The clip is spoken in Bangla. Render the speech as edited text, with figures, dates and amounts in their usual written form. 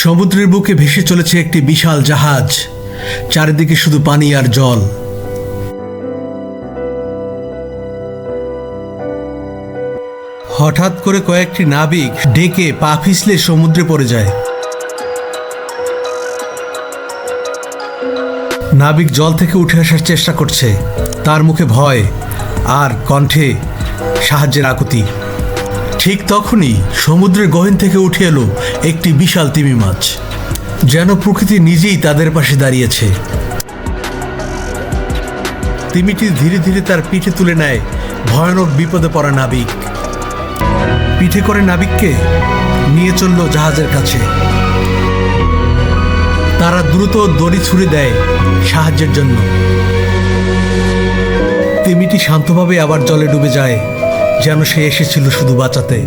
সমুদ্রের বুকে ভেসে চলেছে একটি বিশাল জাহাজ। চারিদিকে শুধু পানি আর জল। হঠাৎ করে কয়েকটি নাবিক ডেকে পা পিছলে সমুদ্রে পড়ে যায়। নাবিক জল থেকে উঠে আসার চেষ্টা করছে, তার মুখে ভয় আর কণ্ঠে সাহায্যের আকুতি। ঠিক তখনই সমুদ্রের গহীন থেকে উঠে এলো একটি বিশাল তিমি মাছ, যেন প্রকৃতি নিজেই তাদের পাশে দাঁড়িয়েছে। তিমিটি ধীরে ধীরে তার পিঠে তুলে নেয় ভয়ানক বিপদে পড়া নাবিক। পিঠে করে নাবিককে নিয়ে চলল জাহাজের কাছে। তারা দ্রুত দড়ি ছুড়ে দেয় সাহায্যের জন্য। তিমিটি শান্তভাবে আবার জলে ডুবে যায়, যেন সে এসেছিল শুধু বাঁচাতে।